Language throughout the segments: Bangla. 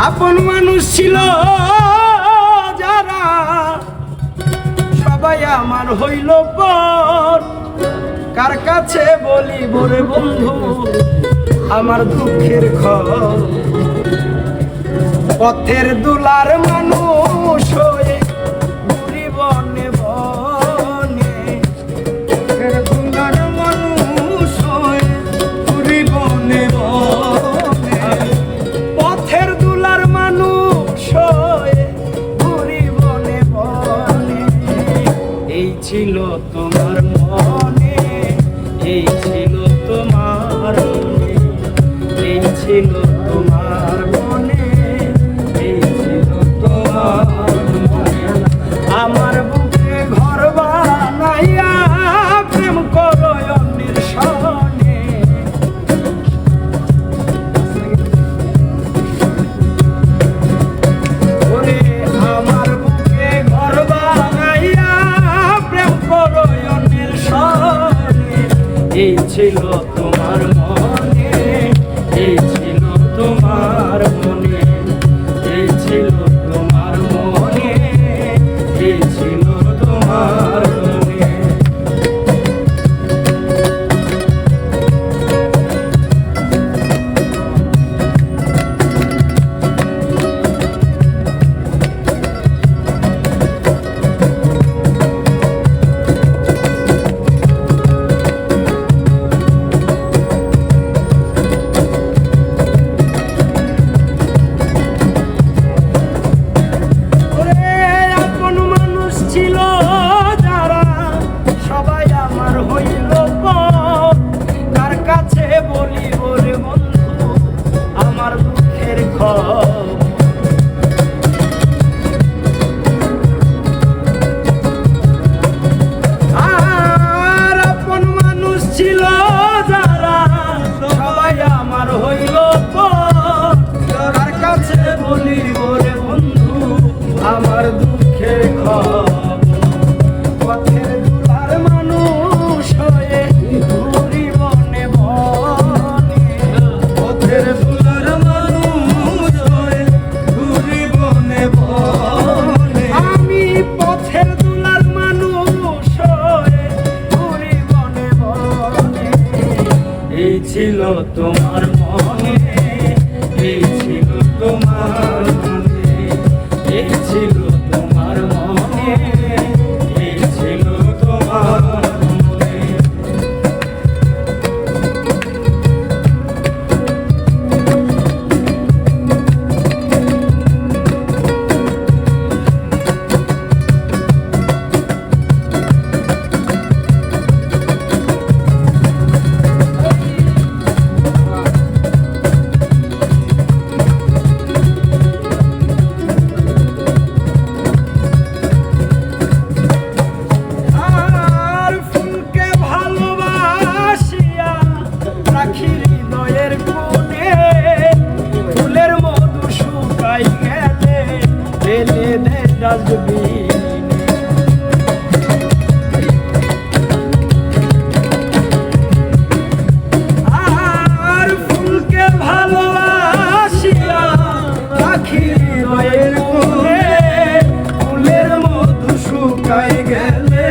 আপন মানুষ ছিল যারা সবাই আমার হইল পর। কার কাছে বলিব রে বন্ধু আমার দুঃখের খবর? পথের দুলার মানুষ হয়ে ঘুরি বনে বনে, পথের দুলার মানুষ হয়ে ঘুরি বনে বনে, পথের দুলার মানুষ হয়ে ঘুরি বনে বনে। এই ছিল তোমার মনে, এই ছিল তোমার মনে, এই ছিল তোমার মনে, এই ছিল তোমার মনে। আমার বুকে ঘর বানাইয়া প্রেম করো অন্যের সনে। ওরে আমার বুকে ঘর বানাইয়া প্রেম করো অন্যের সনে। এই ছিল তোমার মনে, এই ছিল তোমার মনে, এই ছিল তোমার মনে, এই ছিল তোমার মনে। আমার দুঃখের খবর, পথের দুলার মানুষ হয়ে ঘুরি বনে বনে, পথের দুলার মানুষ হয়ে ঘুরি বনে বনে। আমি পথের দুলার মানুষ হয়ে ঘুরি বনে বনে। এই ছিল তোমার মনে, এই ছিল তোমার মনে, এই ছিল তোমার মনে, এই ছিল তোমার মনে। আর ফুলকে ভালোবাসিয়া রাখি হৃদয়ের কোণে, ফুলের মধু শুকাই গেলে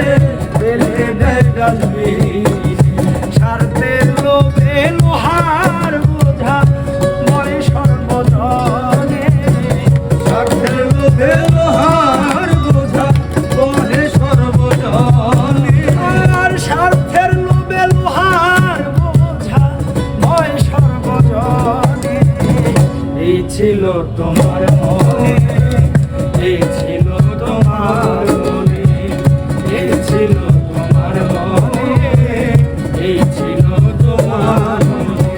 ফেলে দেয় ডাস্টবিনে। স্বার্থের লোভে লোহার বোঝা মরে সর্বজনে, স্বার্থের লোভে লোহার বোঝা মরে সর্বজনে। আর স্বার্থের লোভে লোহার বোঝা ময় সর্বজনে। এই ছিল তোমার মনে, এই ছিল তোমার মনে, এই ছিল তোমার মনে, এই ছিল তোমার মনে।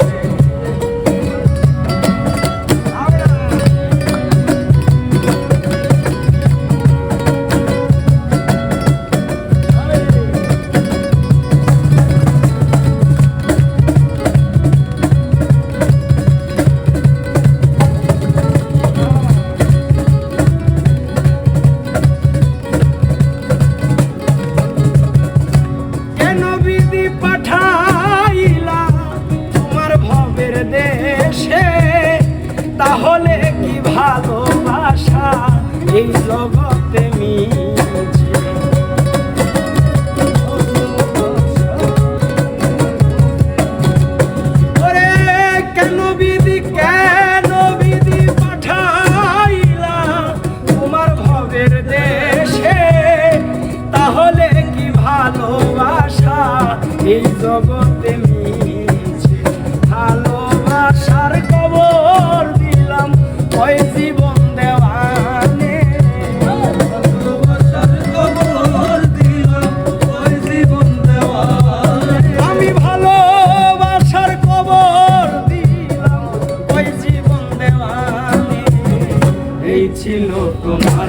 এই ছিল তোমার